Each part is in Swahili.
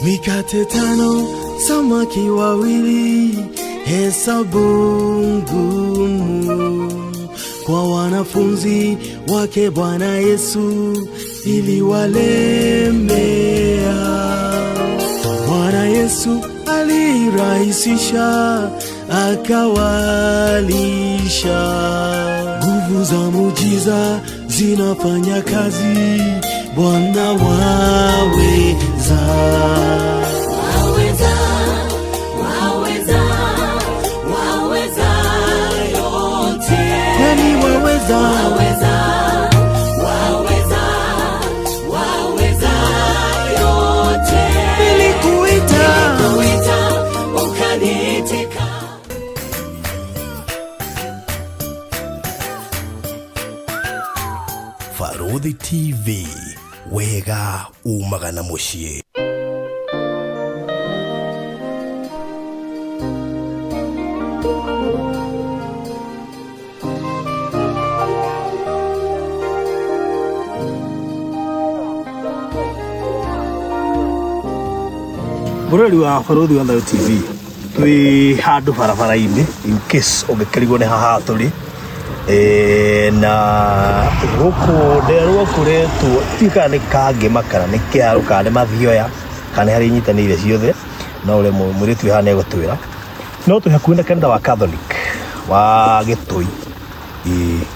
Mikate 5, samaki 2, hesabu ngumu kwa wanafunzi wake Bwana Yesu iliwalemea. Bwana Yesu alirahisisha, akawalisha. Nguvu za muujiza zinafanya kazi, Bwana waweza. Waweza, waweza, waweza yote. Kweli waweza. Waweza, waweza, waweza yote. Nilikuita ukaniitika. Farodhi TV, wega umagana mushie. Bururi wa Farodhi wa TV twi handu barabara-ini in case ungikirigwo ni haha turi na guku nderwo kuretwo tika ni kange makara ni kiaru kana mathioya kana hari nyitanire ciothe no ule muritu hana egutwira no tu hakuenda kanitha wa Catholic wa Gitui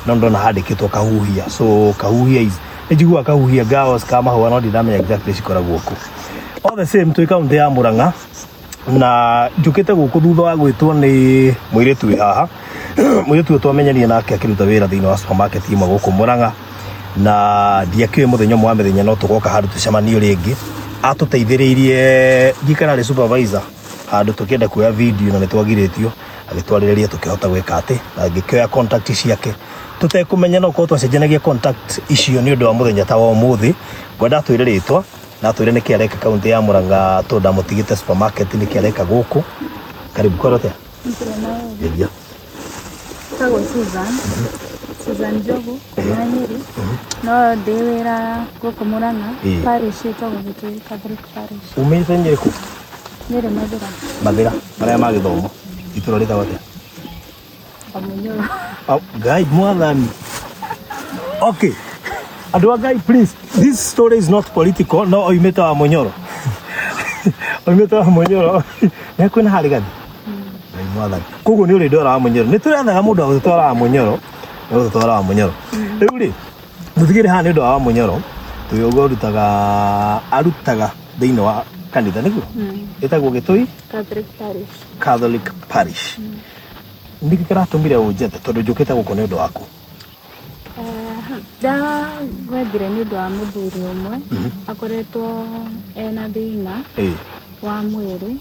no ndona handikitwo kahuhia, so kahuhia is njigua kahuhia gaos kama ho no ndamenya exactly cikoragwo ku. All the same twi kaunti ya Murang'a na njukite guku thutha wa gwitwo ni muiritu wi haha muiritu twamenyania nake akiruta wira thiini wa supermarket imwe guku Murang'a na ndiakiwe muthenya mwa mithenya no tugoka handu tucemanio ringi atuteithiririe ngikara ri supervisor handu tukienda kuya video na nitwagiritio agitwaririria tukihota gwika ati na ngikioya contact ciake tutekumenya no ko twacenjanagia contact icio ni undu wa muthenya ta wa umuthi gwenda twiriritwa na twire ni kiareka kaunti ya Murang'a tonda mutigite supermarket ni kiareka guku. Karibu korote ndio Tago Susan Jogo kumanyiri no dewera guku Murang'a parish itago Gitui Catholic parish. Umeze nyeriku Nyeri Mathira maria magithomo ituro rita wote Amunyoro. Oh, guy mwathani. Okay. Adwa guy, please. This story is not political. No, oimeta wa Munyoro. Oimeta wa Munyoro. Ne kwina hali gani? Guy mwathani. Kugo ni uri ndora wa Munyoro. Ni turathaga mundu wa gutwara wa Munyoro. No gutwara wa Munyoro. Riu ri muthigire ha ni ndo wa Munyoro. Tuyogo arutaga thiini wa kanitha niguo. Etagwo Gitui Catholic parish. Ndiki karatumire unjete tondu njukite guko ni ndo wako. Da wethire ni ndo wa muthuri umwe akoretwo ena thina wa mwiri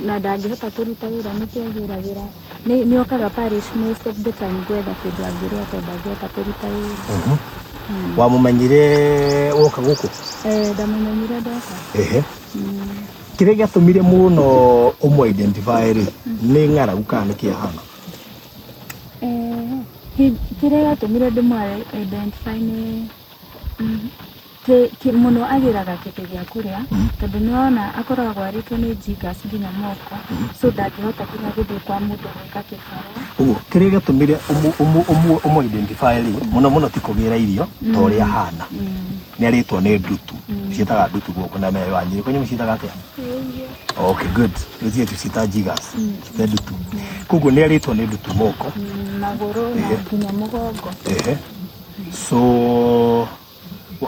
na ndangihota kuruta wira nikiagiragira ni okaga parish most of the time gwetha kindu angiria ndangihota kuruta wira. Wa mumenyire woka guku? Ndamumenyire ndoka. Kire gatumire muno umu identify ri ni ng'aragu kana ni kiahana? Kire gatumire ndimware identify ni muno agiraga kete gya kuria tondu niona akoraga gwaritwo ni jigas nginya moko so ndangihota kinya guthii kwa mundu gwika kibaro. Kire gatumire umu identify ri muno tikugira irio toria hana ni aritwo ni ndutu cietaga ndutu guko na meyo anyi kwenye mcitaga atia? Okay, good. Ndio tucita jigas cita ndutu kugo ni aritwo ni ndutu moko maguru na kinya mugongo. So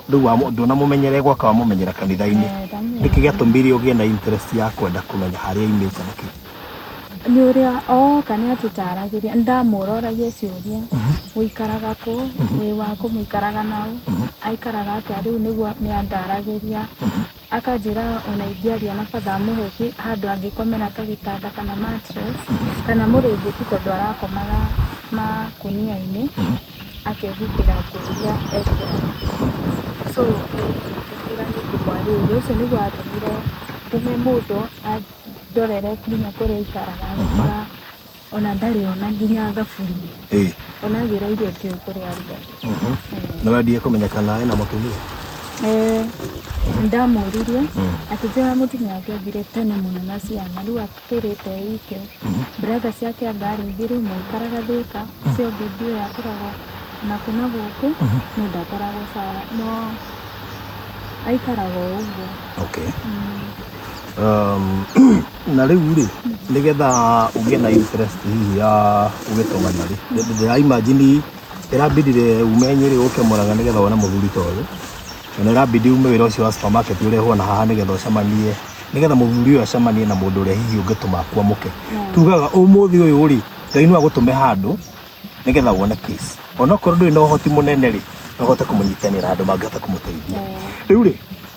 riu ndona mumenyere gwaka wa mumenyera kanitha-ini niki gatumbiri ugie na interest ya kwenda kumenya haria imite niki ni uria kana tutaragiria ndamuroragia ciuria uikaraga ku wi wako muikaraga nao aikaraga atia riu niguo ni andaragiria akanjira ona ithiaria na fatha muheki handu angikomera ta gitanda kana mattress kana muringiti tondu arakomaga makunia-ini akehukira kuria so kira ni kwari ucio niguo atumire tuhe mundu ndorere nginya kuria ikaraga ona ndari ona nginya thaburi ona gira irio tio kuria ruga. No ndie kumenya kana ena mutumia ndamũririe akĩnjĩra mũtumia wake athire tene mũno na ciana rĩu akĩrĩte ike brother ciake ngari igĩrĩ ĩmwe ikaraga Thĩka ũcio ũngĩ ndiũĩ akoragwo naku na gũkũ no ndakoragwo sawa no aikaraga ũguo. Okay. Na rĩu rĩ nĩgetha ũgĩe na interest hihi ya ũgĩtongana rĩ ndĩra imagine ĩrambindire umenyere ũke Mũrang'a nĩgetha wone mũthuri ta ũyũ na ĩrambindi ume wĩra ũcio wa supermarket ũrehwo na haha nĩgetha ũcemanie nĩgetha mũthuri ũyũ acemanie na mũndũ ũrĩa hihi ũngĩtũma kwamũke tugaga ũmũthĩ ũyũ rĩ Ngai no agũtũme handũ nĩgetha wone case onokorwo ndũrĩ na ũhoti mũnene rĩ no ũhote kũmũnyitanĩra andũ mangĩhota kũmũteithia rĩu rĩ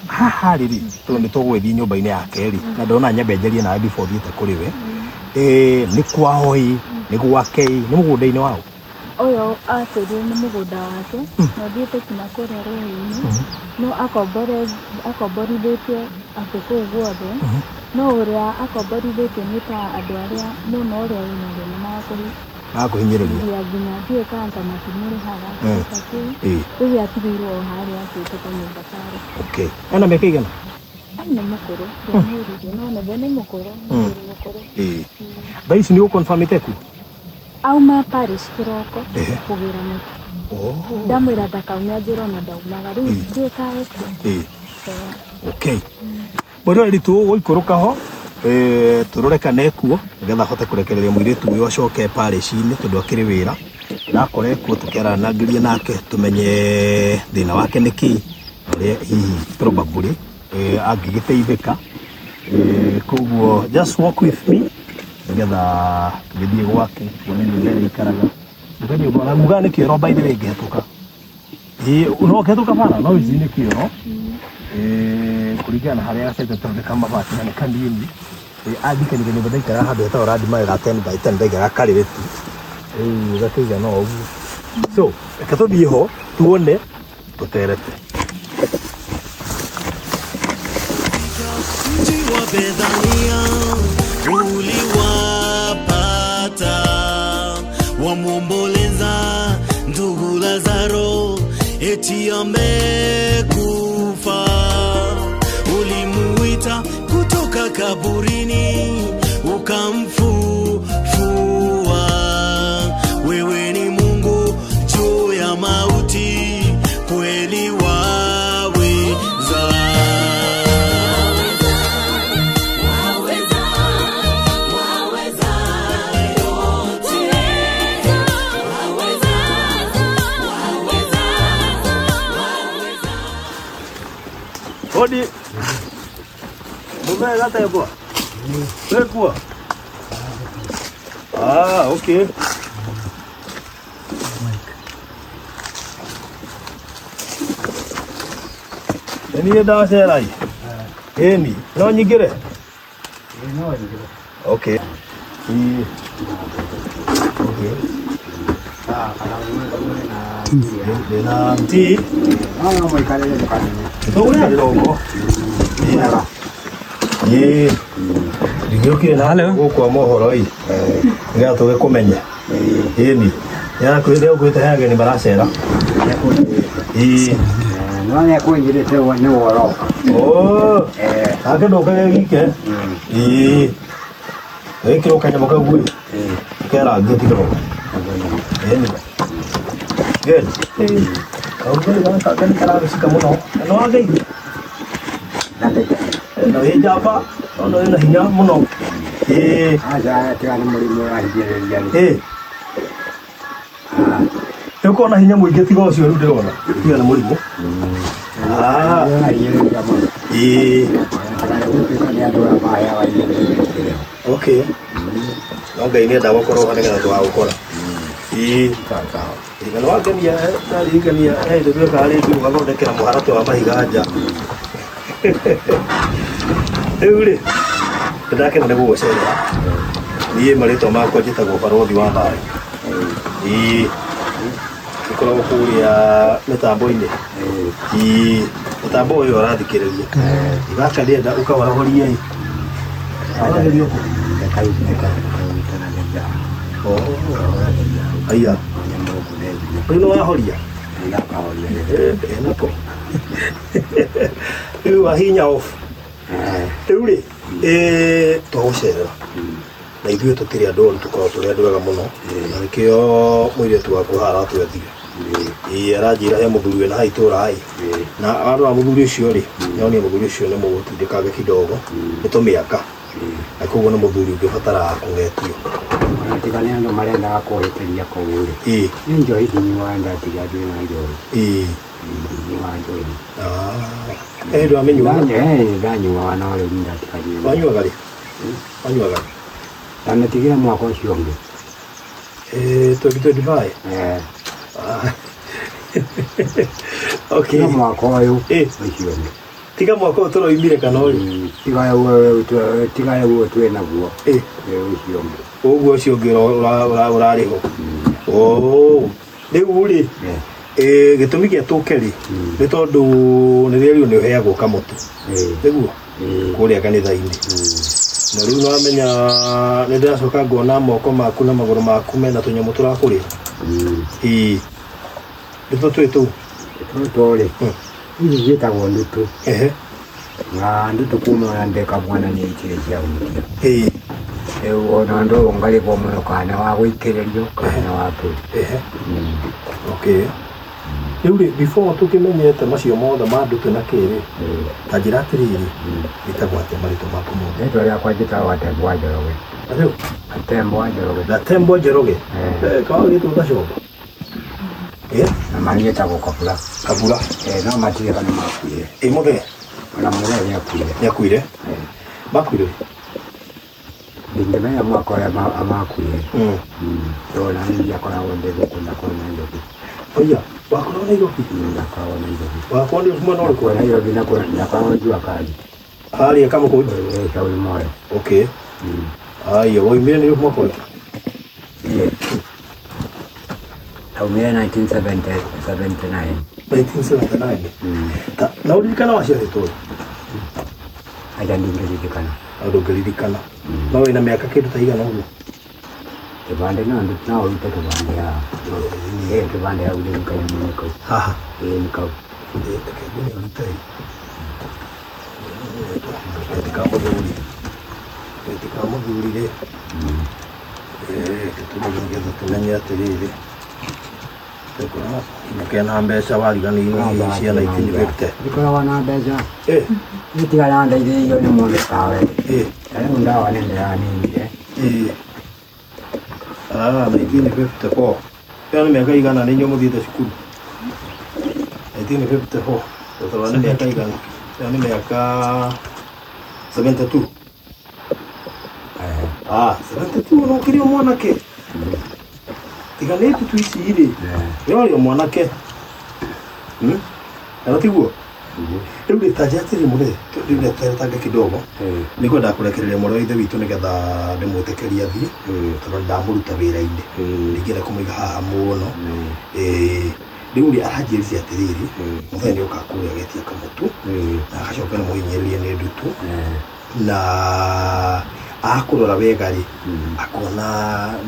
haha rĩ tondũ nĩ tũgũgĩthiĩ nyũmba-inĩ yake rĩ na ndona nyambe njarie nawe before thiĩte kũrĩ we nĩ kwao ĩ nĩ gwake ĩ nĩ mũgũnda-inĩ wao ũyũ atũrio nĩ mũgũnda wake na thiĩte kinya kũrĩa rũĩ-inĩ no akomborithĩtie atĩ kũu guothe no ũrĩa akomborithĩtie nĩ ta andũ arĩa mũno ũrĩa wĩna thĩna agakũhinyĩrĩria nginya ndiũĩ kana ta matimũrĩhaga rĩu atigĩirwo o harĩa atũĩte kanyũmba karĩ. Okay. Ena mĩaka igana? Nĩ mũkũrũ ndiamũririe no nĩwe nĩ mũkũrũ mũkũrũ. Thaa ici nĩ ũkonfirmĩte ku? Auma Paris kĩroko kũgĩra mũtu ndamwĩra ndakaume anjĩra ona ndaumaga rĩu ndiũĩ kaĩ kuo. Okay. Mũndũ rĩ tũgũikũrũka ho tũrore kana ekuo nĩgetha ahote kũrekereria mũirĩtu ũyũ acoke Paris-inĩ tondũ akĩrĩ wĩra na akore ekuo tũkĩaranagĩria nake tũmenye thĩna wake nĩ kĩĩ ũrĩa hihi probably angĩgĩteithĩka koguo just walk with me nĩgetha tũgĩthiĩ gwake tuone nĩ aikaraga muga nĩ kĩoro by the way ngĩhetũka no ũkĩhetũka bara no ici nĩ kĩoro kũringana harĩa acete tondeka mabati na nĩ kanini angĩkenire nĩ ndaikara handũ hetagwo Radima ga 10 by 10 ndaigaga karĩrĩ tu rĩu gakĩigana ũguo so reke tũthiĩ ho tuone tũterete mji wa Bethania uliwapata wamwomboleza ndugu Lazaro eti amekufa ulimuita kutoka kaburini ukamfufua wewe ni Mungu juu ya mauti kweli waweza Odi. Mumea gata yako? Wekua. Okay. Ni dawa sera hii. Eni, no nyingire? No nyingire. Okay. Okay. Dena ti. No mo ikalele dukani. Tugura ndongo. Ina. Ye. Ndigĩũkire na gũkũ mohoro ĩ nĩgetha tũgĩkũmenya ĩni nĩarakwĩrire ũkwĩte he ageni maracera no nĩekũigĩrĩte nĩ woroka nake ndũkage gike gĩkĩrwo kanyamũ kau kerangio tiroka ĩni good kaũgĩ karagĩcika mũno no wageithia no ĩ njamba no ĩna hinya mũno aja tiga nĩ mũrimũ ũrahingĩrĩria ũkorwo na hinya mũingĩ tiga ũcio rĩu ndĩrona tiga nĩ mũrimũ okay no Ngai nĩenda gũkorwo nĩgetha tũgagũkora igana wangenia ndarigania hĩndĩ twĩkaga rĩngĩ ũgathondekera mũharatĩ wa mahiga nja rĩu rĩ ndakena nĩ gũgũcerera niĩ marĩtwa makwa njĩtagwo Barothi wa Thayũ gĩkoragwo kũrĩa mĩtambo-inĩ mũtambo ũyũ ũrathikĩrĩria gaka ndĩenda ũkawahoria agerio kũ aya rĩu nĩ wahoria enako Riu ahinya off. Riu ri twagucerera na ithuĩ tũtirĩ andũ ũru tũkoragwo tũrĩ andũ wega mũno na nĩkĩo mũirĩtu waku haha aratwethire aranjĩra he mũthuri wĩna haha itũra na andũ a mũthuri ũcio rĩ nyonie mũthuri ũcio nĩ mũgũtindĩkange kidogo nĩ tũmĩaka na koguo nĩ mũthuri ũngĩbatara kũgetio tigane andũ marendaga kũhĩtĩria kũu rĩ nĩ njohi thinyuwa ndatiga ndĩ na njohi thinyuwa njohi ndwamenyua ndanyuaga no rĩu ndatiga wanyuaga rĩ wanyuaga ndanatigĩra mwaka ũcio ũngĩ 2025 okay na mwaka ũyũ ũcio ũngĩ tiga mwaka ũyũ tũroimire kana ũrĩ tiga ũguo twĩ naguo ũcio ũngĩ ũguo ũcio ũngĩ ũrarĩ ho rĩu rĩ gĩtũmi gĩa tũke rĩ nĩ tondũ nĩ rĩrĩo nĩ ũheagwo kamũtu nĩguo kũrĩa kanitha-inĩ na rĩu nĩwamenya nĩ ndĩracoka nguona moko maku na magũrũ maku mena tũnyamũ tũrakũrĩa nĩ tũtwĩ tũu tũrĩ ici ciĩtagwo ndutu na ndutu kuma na ndeka mwana nĩ ikĩrĩ cia gũtia rĩu ona ũndũ ũyũ ngarĩbwo mũno kana wa gũikĩrĩrio kana wa okay rĩu rĩ before tũkĩmenyete macio mothe ma ndutu na kĩrĩ ta njĩra atĩrĩrĩ gĩtagwo atĩa marĩtwa maku mothe rĩtwa rĩakwa njĩtagwo Atembo wa Njoroge rĩu Atembo wa Njoroge Atembo wa Njoroge kawa gĩtwo gacomba na mani gĩtagwo Kabura Kabura no matirĩ kana makuire mũthee ona mũthee nĩakuire makuire ndingĩmenya mwaka ũrĩa amakuire tondũ nĩ ndiakoragwo ndĩ gũkũ ndakorwo Nairobi oya wakorwo Nairobi ndakoragwo Nairobi wakorwo nĩ kuma norĩkũ Nairobi ndakoragwo jua kali harĩa Kamũkũnji Shauri Moyo okay aya woimire Nairobi mwaka ũrĩkũ Taumire 1979 na ũririkana waciarĩtwo aja ndingĩririkana ndũngĩririkana no wĩna mĩaka kĩndũ ta igana ũguo kĩbandĩ no ũrute kĩbandĩ haha kĩbandĩ hau nĩ kau kau haha nĩ kau Ketika mũthuri rĩ tũtũmenye tũmenye atĩrĩrĩ kena mbeca wariganĩirwo ciana itinĩbĩte ndikoragwo na mbeca nĩtigana ndeithĩrĩirio nĩ mũndũ tawe rĩu ndawa nĩ ndĩraninire na itinĩbĩte ho ĩyo nĩ mĩaka igana nĩ inyuĩ mũthiĩte cukuru 1954 tondũ nĩ mĩaka igana ĩyo nĩ mĩaka 72 72 no ũkĩrĩ o mwanake tiganĩte tu ici rĩ nĩwarĩ o mwanake na tiguo rĩu rĩ ta njatĩrĩ mũre rĩu ndeteretange kidogo nĩ kwenda kũrekereria mwarĩ wa ithe witũ nĩgetha ndĩmwĩtĩkĩrie athiĩ tondũ ndamũruta wĩra-inĩ ndingĩenda kũmũiga haha mũno rĩu rĩ aranjĩrire atĩrĩrĩ mũthenya nĩ ũka kũrĩa getia kamũtu na agacoka nĩ mũhinyĩrĩrie nĩ ndutu na akũrora wega rĩ akona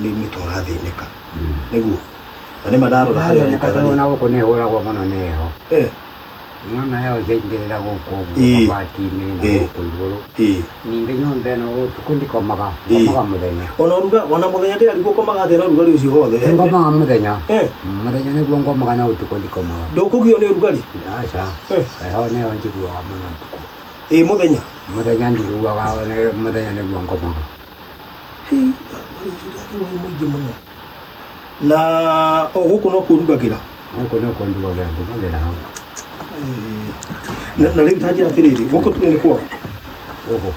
nĩ tũra thĩnĩka nĩguo na nĩ mandarora harĩa gũikara na gũkũ nĩ hũragwo mũno nĩ heho nona heho ciaingĩrĩra gũkũ mabati-inĩ na gũkũ igũrũ ningĩ nyũmba ĩno ũtukũ ndikomaga mũthenya ona mũthenya ndĩrarigwo komaga atĩa na ũrugarĩ ũcio hothe ngomaga mũthenya mũthenya nĩguo ngomaga na ũtukũ ndikomaga ndũkũgio nĩ ũrugarĩ aca heho nĩyo njiguaga mũno ũtukũ mũthenya mũthenya njiguaga mũthenya nĩguo ngomaga mũingĩ mũno na o gũkũ no kũrugagĩra gũkũ no kũndugagĩra ndugagĩra hau na rĩu ta njĩra atĩrĩrĩ gũkũ tũrĩ nĩ kwao gũkũ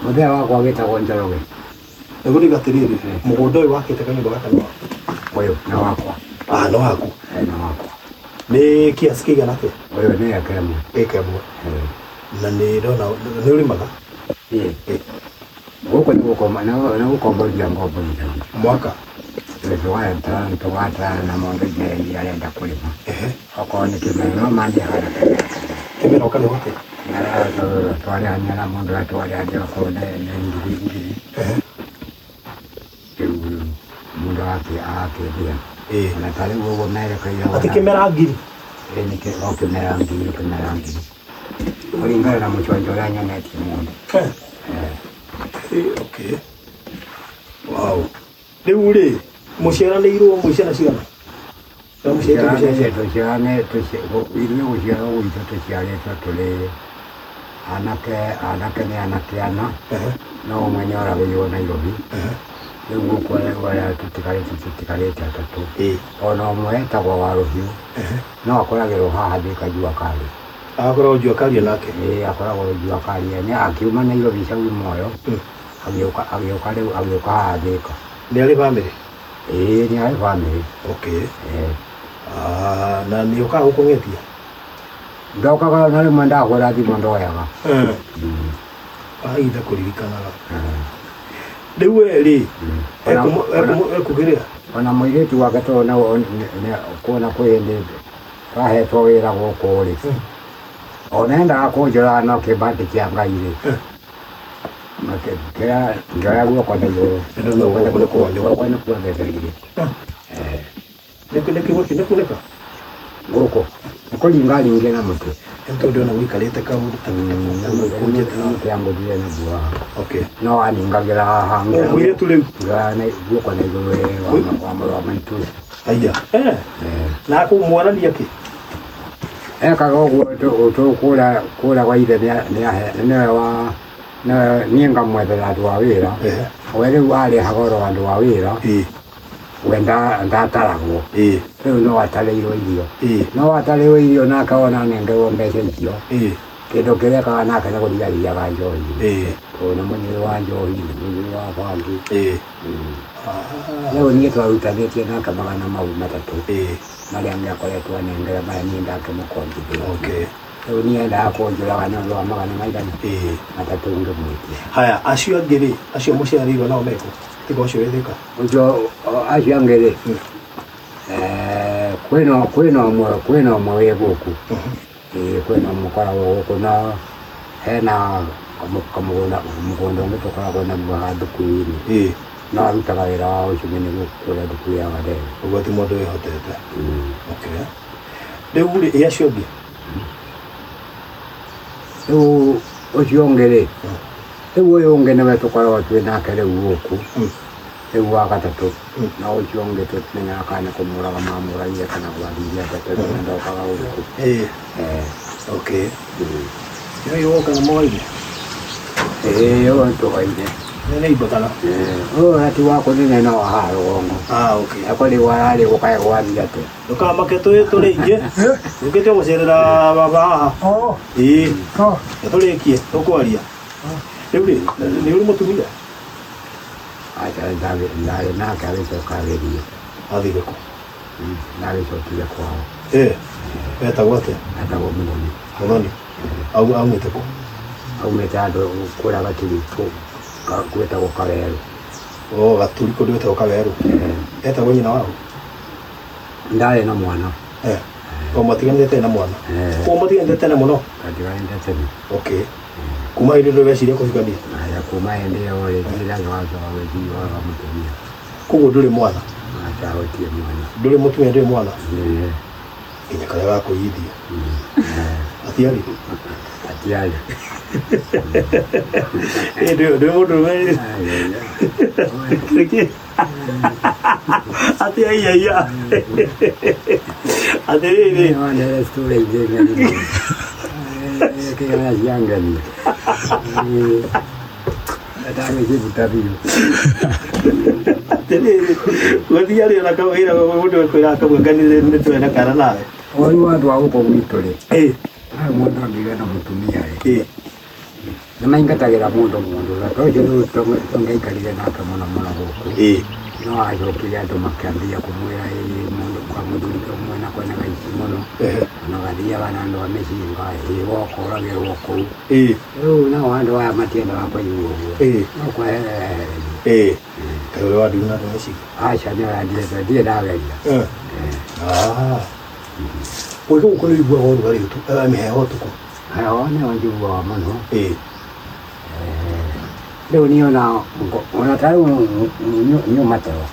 mũthenya wakwa wĩtagwo Njoroge nĩguo nĩga atĩrĩrĩ mũgũnda ũyũ wakĩte kanyũmba gaka nĩ ũyũ nĩ wakwa no waku nĩ wakwa nĩ kiasi kĩigana atĩa ũyũ nĩ eka ĩmwe ĩka ĩmwe na nĩ ndona nĩ ũrĩmaga gũkũ nĩ gũkomborithia ngomborithia mwaka tũgatara na mũndũ iria arenda kũrĩma okorwo nĩ kĩmera no mandiagana kĩmera ũka nĩ hote twarĩania na mũndũ atwarĩania okorwo nĩ ngiri rĩu mũndũ agakĩendia na ta rĩu ũguo merekeire atĩ kĩmera ngiri nike okimerangi kulingana na mchonjo la nyoneti mundu. Okay. Wow. Deure mushera leiro mushera sigana. Mushera tushane iliyo mushera wito tushale tole anake ni anakiana. No mwenye ora biyo Nairobi. Niguo kwa wala tutikarete atatu. Ono mweta kwa waruhiu. No akoragero haha thika jua kali. Akoragwo jua kali nake. Akoragwo jua kali ni akiuma Nairobi shauri moyo. Agioka haha thika. Ni ari family? Ni ari family. Okay. Na ni uka ukongetia. Ndokaga nale mwenda kwa thimo ndoyaga. Aitha kuririkanaga. Dewe ekugerea ona mwiritu wake to na kuona kwende rahetwo wira guku ri onenda akunjura no kibati kia Ngai ri makera ndoya guko na iguru ndo kwa nekuneka guko kulinga linge na mutu ento ndio na wikalete kaundu kunje yango dia na bua. Okay. No aningagira hanga mwire tule ngana guko na iguru wa maitu aya na ku mwarani yake kagogo to kula kwa ile ne wa na ninga mwethera twa wira wele wale hagoro andu wa wira wenda ndataragwo riu no ataleirwo irio no ataleirwo irio na kaona nengewo mbeca icio kindu kiria kana nake na guthiaria ga njohi ona munyi wa njohi munyi wa bangi riu nie twarutanitie nake magana mau matatu maria meakoretwo nengera maya nie ndake mukombithia riu nie ndakonjuraga na ndo magana maigana matatu ngimwitie. Haya, acio angiri acio muciarirwo nao meko tigo cio wetheka ujo acio angiri kwena mwe guku kwena mukoragwo guku na hena mugunda umwe tukoragwo na thuku-ini no arutaga wira wa ucio niguo kuria thuku ya Wadere uguo ti mundu wihotete. Okay. Riu ri acio angi riu ucio ngiri riu uyu ungi niwe tukoragwo twinake riu guku riu wa gatatu na ucio ngi tumenyaga kana kumuraga mamuragia kana gwathithia ndeto ndokaga guku. Okay. Yo woka na moide yo ntoaide nene ibotana ati wako nene no haro gongo. Okay. Akoli warali ukaya gwathia te ukamba keto turinge ukete gucerera baba turingie tukwaria riu ni uri mutumia acha ndawe na kawe sokageria athire ku nawe sokile kwao etagwo atia atagwo Muthoni aumite ku aumite andu kura gatiri gwetagwo Kaweru. Gaturi kundu gwetagwo Kaweru. Etagwo nyina wao ndari na mwana matiganite na mwana matiganite na muno tene. Okay. Kuma ile ndo weciria kuhikania aya kuma ende ore ndira wazo weji wa mutumia kugo nduri mwana acha otie mwana nduri mutumia nduri mwana inya kale wa kuithia atiari ndio mundu wewe ati ya ati ni wana story ndio kaya yangani atame jibu tabiyo wadiari na kawira mundu kwira kamwanganize nitwe na kana nawe oi wandu wa guko gwitore mundu ndio na mutumia na maingatagera mundu na tojo tongeikarire nake muno guku no ajokire andu makiambia kumwira mundu kwa mundu mwana kwena gaiki muno na gathia bana ndo amecinga wokoragirwo kuu riu na wandu aya matienda wakwa iguru no kwa kawe wadi una meciga acha ni andire ndageria oyo ukole ibwa ho bari tu ameheho tuko haone wanjua muno leo niona tayo nyuma tao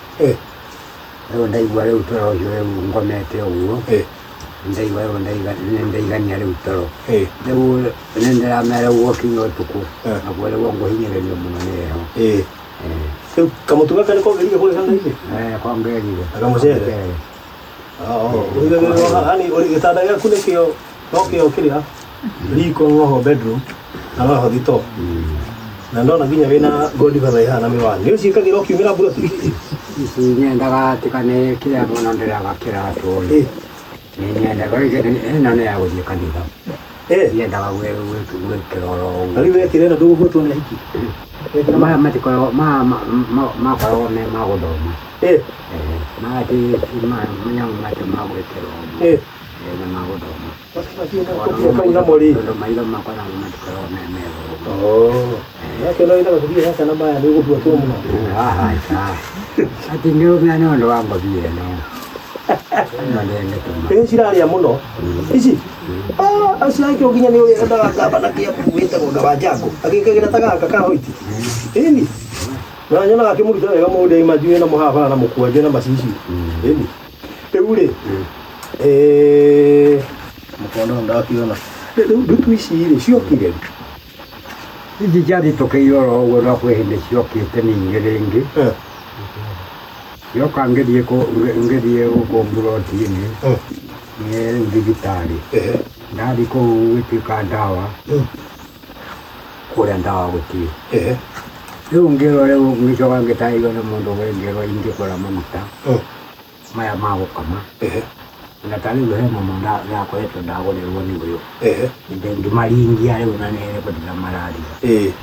leo ndaigua leo toro yo ngomete uo ndaigania rĩu toro rĩu nĩndĩramera guokinya ũtukũ naguo rĩu ngũhinyĩrĩrio mũno nĩ heho rĩu kamũtu gaka nĩ kongerire kũrĩ kanitha kongerire akamũcere yani gĩtanda gĩaku nĩkĩo no kĩo kĩrĩa riko noho bedroom na noho thito na ndona nginya wĩna godfather ihana mĩwani nĩ ũciĩkagĩra ũkiumĩra mbura ici nyendaga tikane kĩrĩa mũno ndĩraga kĩratũ nyendaga ĩno nĩ ya gũthiĩ kanitha nyendaga gwĩkĩra oro na rĩu wekĩra ĩno ndũgũbuatwo nĩ ahiki maya matikoragwo makoragwo me ma gũthoma magati manyamũ macio ma gwĩkĩra nĩ ma gũthoma tondũ maitho makwa namo matikoragwo me mega yake no ina gũthiĩ gaka na maya nĩ ũgũbuatwo mũno ati nĩ ũmenya nĩ ũndũ wa ngũthiĩ no cirarĩa mũno ici aciakĩo nginya nĩ ũrĩa endaga ngamba na kĩambu wĩtagwo ngaba njango agĩkagĩra ta gaka ka hoiti ĩni na nyonaga akĩmũruta wega mũndũ manjuĩ na mũhabara na mũkwanjũ na macici ĩni rĩu rĩ mũkono ndakĩona rĩu ndutu ici rĩ ciokire ici ciathitũkĩire oro ũguo no kwĩ hĩndĩ ciokĩte ningĩ rĩngĩ yoka ngĩthiĩ gũkũ mburoti-inĩ rĩu thibitarĩ ndathiĩ kũu gũtuĩka ndawa kũrĩa ndawa gũtirĩ rĩu ngĩrwo rĩu ngĩcoka ngĩtarĩrio nĩ mũndũ ngĩrwo ingĩkora maguta maya ma gũkama na ta rĩu he mũno ndakoretwo ndagũrĩrwo nĩ ũyũ ngĩmaringia rĩu na nĩere gũtira mararia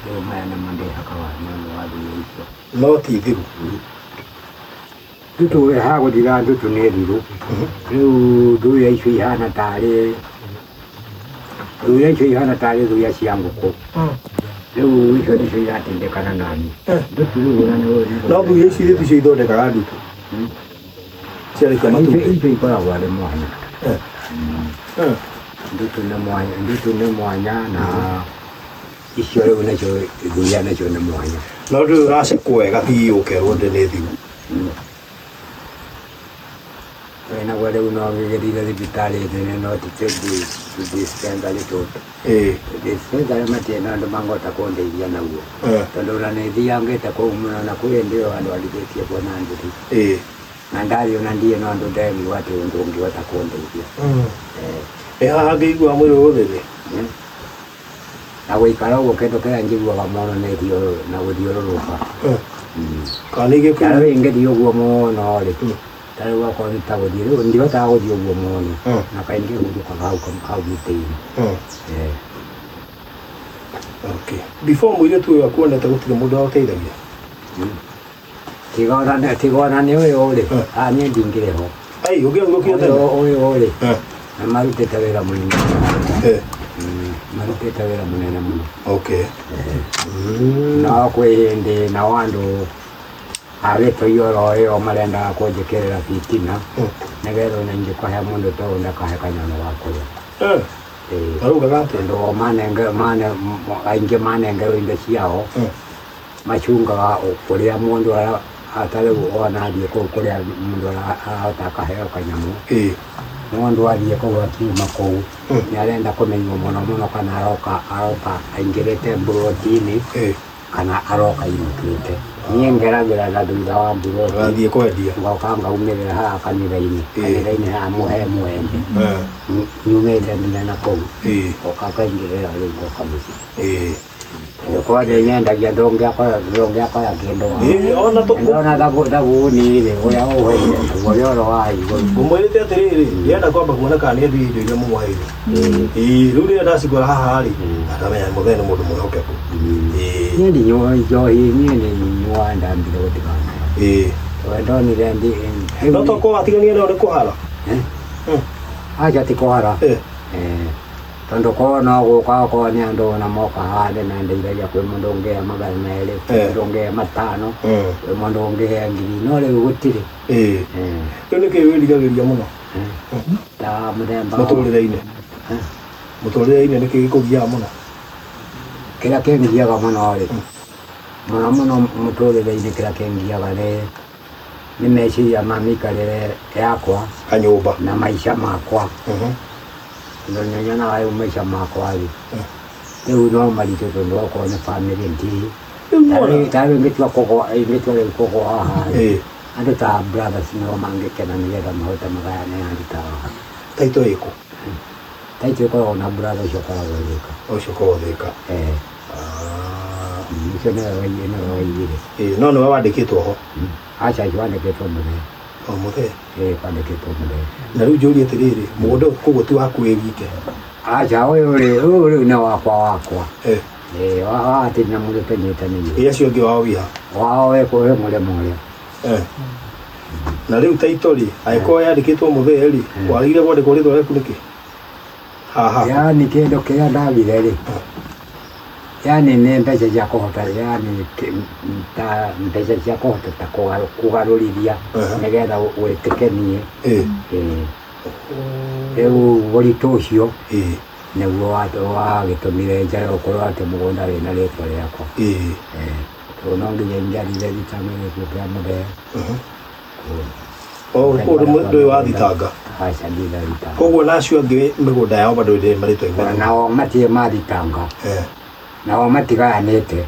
rĩu maya nĩmo ndĩhakaga nĩũndũ wa thuya icio no ti thiru ndutu hagũthira ndutu nĩ thiru rĩu thuya icio ihana tarĩ thuya cia ngũkũ rĩu icio nĩcio iratindĩkana nani ndutu rĩu no thuya ici rĩtu cio ithondekaga ndutu ciarĩkia matumbĩ icio ikoragwo arĩ mwanya ndutu nĩ mwanya na icio rĩu nacio thuya nacio nĩ mwanya no rĩu ũracekwo wega ti ũkerwo ndĩ nĩ thiru naguo rĩu no gĩgĩthire thibitarĩ nene no dispensary tũtũ dispensary matirĩ na andũ mangĩhota kũndeithia naguo tondũ ona nĩ thiangĩte kũu mũno na kwĩ hĩndĩ ĩyo andũ arigĩtie kuona ndutu na ndarĩ ona ndiĩ no andũ ndemigua atĩ ũndũ ũngĩhota kũndeithia haha ngĩigua mwĩrĩ ũthĩthĩ na gũikara ũguo kĩndũ kĩrĩa njiguaga mũno nĩ na gũthiũrũrũka tarĩu ingĩthiĩ ũguo mũno rĩ tarĩu akorwo nĩ ta gũthiĩ rĩu ndihotaga gũthiĩ ũguo mũno na kaingĩ hurũkaga hau gĩtĩ-inĩ before mũirĩtu ũyũ akuonete gũtirĩ mũndũ agũteithagia tiga ona nĩ ũyũ rĩ niĩ ndingĩrĩ ho ũngĩagũrũkire tene ũyũ rĩ marutĩte wĩra mũnene mũno no kwĩ hĩndĩ nao andũ agĩtũi oro ĩyo marendaga kũnjĩkĩrĩra fitina nĩgetha ona ingĩkũhe mũndũ ta ũyũ ndakahe kanyamũ ga kũrĩa tondũ aingĩ manengerwo indo ciao macungaga kũrĩa mũndũ atarĩ ona athiĩ kũu kũrĩa mũndũ arahota akaheo kanyamũ mũndũ athiĩ kũu akiuma kũu nĩarenda kũmenywo mũno mũno kana aroka aingĩrĩte mburoti-inĩ kana aroka inũkĩte niĩ ngeragĩra na thutha wa mburoti ngoka ngaumĩrĩra haha kanitha-inĩ haha mũhe mwene nyumĩte nginya na kũu ngoka ngaingĩrĩra rĩu ngoka mũciĩ kwanja nyendagia ndũngĩakora kĩndũ ona thaguni rĩ ũrĩa ũheire ũrĩa oro wa igũrũ ũmwĩrĩte atĩrĩrĩ ndĩrenda kwamba kuona kana nĩ endia indo iria mũmũheire rĩu rĩrĩa ndacigũra haha rĩ akamenya mũthee nĩ mũndũ mwĩhokeku niĩ ndinyuaga njohi niĩ nĩ nyuaga ndambire gũtigana ndonire no tokorwo watigania nayo nĩ kũhara aja ti kũhara tondũ korwo no gũka okorwo nĩ andũ ona moka hande na ndeithagia kwĩ mũndũ ũngĩhe magana merĩ kwĩ mũndũ ũngĩhe matano kwĩ mũndũ ũngĩhe ngiri no rĩu gũtirĩ rĩu nĩkĩ wĩrigagĩria mũno ta mũthemba mũtũrĩre-inĩ nĩkĩ gĩkũgiaga mũno kĩrĩa kĩngiaga mũno rĩ mũno mũno mũtũrĩre-inĩ kĩrĩa kĩngiaga nĩ nimeciria mamikarire yakwa kanyumba na maisha makwa ndo nyona ayo maisha makwa ri riu no maritu tondu okorwo nĩ family nti tarĩ ngĩtua kũgũ haha andũ ta brothers nĩo mangĩkena nĩgetha mahote magayane andũ taito ĩkũ taito ĩkoragwo na brother ũcio ũkoragwo Thĩka ũcio ũkoragwo Thĩka ũcio nĩwe waigire no nĩwe wandĩkĩtwo ho aca wandĩkĩtwo mũthee mũthee kwandĩkĩtwo mũthee na rĩu njũrie atĩrĩrĩ mũgũnda koguo ti waku wĩ wike aca ũyũ rĩu nĩ wakwa atĩ nyamũ tũnyitanĩire ĩrĩa cio ũngĩ wao wiha wao wekũhe mũrĩmo ũrĩa na rĩu taito rĩ angĩkorwo yandĩkĩtwo mũthee rĩ wagire gwandĩkwo rĩtwa rĩaku nĩkĩ haha yani kĩndũ kĩrĩa ndagire rĩ yani nĩ mbeca cia kũhota yani ta mbeca cia kũhota ta kũgarũrithia nĩgetha wĩtĩkenie rĩu ũritũ ũcio nĩguo wagĩtũmire njare gũkorwo atĩ mũgũnda wĩna rĩtwa rĩakwa tondũ no nginya njarire thitanga gĩkuũ kĩa mũthee ndũĩ wathitanga aca ndithathitanga koguo nacio angĩ mĩgũnda yao bado ndĩ marĩtwa nao matirĩ mathitanga nao matigayanĩte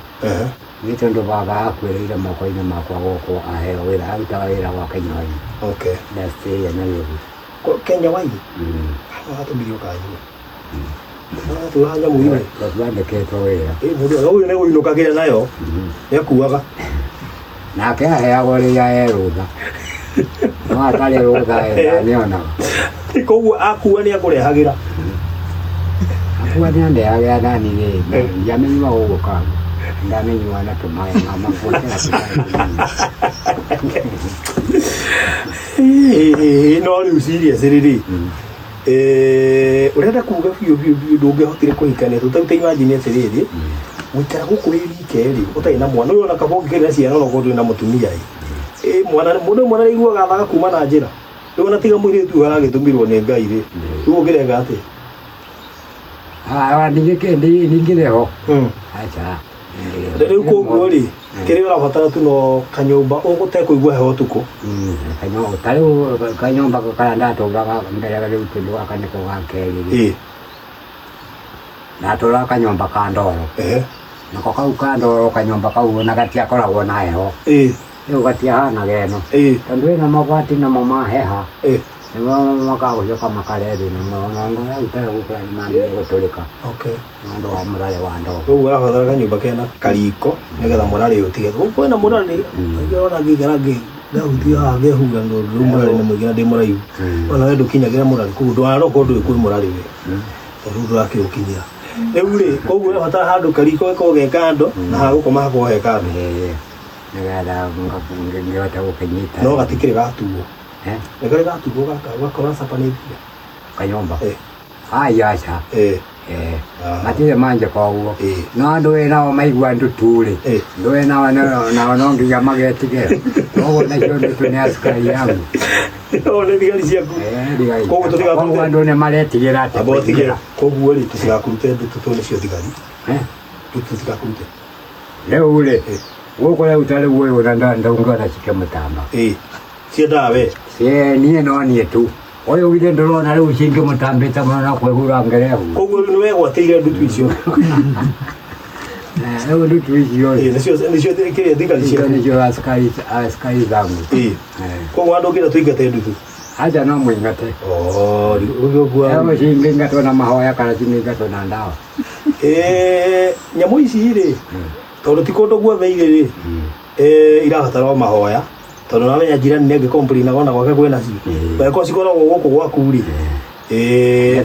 nĩ tondũ baba akwĩrĩire moko-inĩ makwa gũkũ aheo wĩra arutaga wĩra gwa Kenya Wine ndastĩria na gĩthu Kenya Wine watũmirio kanyu tũranya mũire twandĩkĩtwo wĩra ũyũ nĩ gũinũkagĩra nayo nĩakuaga nake aheagwo rĩrĩa erũtha no atarĩ rũtha nĩonaga koguo akua nĩ akũrehagĩra akua nĩ andeagĩra nani rĩ ndiamenyua gũgũka ndamenyua na tũmaĩ mamakũtĩra no rĩu serious rĩrĩ ũrenda kuga biũ ndũngĩhotire kũhikania tũtarute imagine atĩrĩrĩ gũikara gũkũ wĩ wike rĩ ũtarĩ na mwana ũyũ ona kaba ũngĩkĩrĩra ciana no ũkorwo ndũrĩ na mũtumia mũndũ mwana aiguaga thaga kuma na njĩra rĩu ona tiga mũirĩtu ũyũ aragĩtũmirwo nĩ Ngai rĩ rĩu ũngĩrenga atĩ ningĩre ho aca rĩu koguo rĩ kĩrĩa ũrabatara tu no kanyũmba ũgũtekũigua heho ũtukũ tarĩu kanyũmba karĩa ndatũraga mbere rĩu tondũ gaka nĩko ga kerĩ ndatũraga kanyũmba ka ndoro nako kau ka ndoro kanyũmba kau ona gatiakoragwo na heho rĩu gatiahanaga ĩno tondũ wĩna magwati namo maheha nĩmo makagũcoka makarethĩ nongo yautare gũkũra nĩmambire gũtũrĩka nĩũndũ wa mũrarĩ wa ndoro rĩu ũrabatara kanyũmba kena kariko nĩgetha mũrarĩ ũtige kwĩna mũrarĩ ona ngĩigana ngahutia haha ngehura rĩu mũrarĩ nĩ mũingĩ na ndĩ mũraihu ona we ndũkinyagĩra mũrarĩ koguo ndũgarokorwo ndũĩ kwĩ mũrarĩ we tondũ ndũrakĩũkinyĩra rĩu rĩ koguo ũrabatara handũ kariko gakorwo ge kando na hagũkoma hakorwo he kando nĩgetha ngĩhota gũkĩnyita no gatikĩrĩ gatuo nĩ karĩ gatuo gaka ũgakora capanĩtie kanyũmba aca matirĩ manjĩka ũguo no andũ wĩnao maigua ndutu rĩ andũ wĩnao no nginya magetigĩra koguo nacio ndutu nĩ askari yangu nĩ thigari ciaku koguo andũ nĩ maretigĩra atĩ koguo rĩ tũtigakũrute ndutu tũ nĩcio thigari ndutu tũtigakũrute rĩu rĩ gũkũ rĩu ta rĩu ũyũ na ndaungĩona cike mũtamba ciendaga we niĩ no niĩ tu ũyũ githĩ ndũrona rĩu cingĩmũtambĩte mũno na kwĩhura ngerehu koguo rĩu nĩwegwatĩire ndutu icio rĩu ndutu icio nĩcio thigari ciaku nĩcio askari zangu koguo andũ ngĩra tũingate ndutu aca no mũingate cingĩingatwo na mahoya kana cingĩingatwo na ndawa nyamũ ici rĩ tondũ ti kũndũ guothe irĩ rĩ irabatara o mahoya tondũ namenya njirani nĩ angĩkomplainaga ona gwake kwĩnacio angĩkorwo cikoragwo gũkũ gwaku rĩ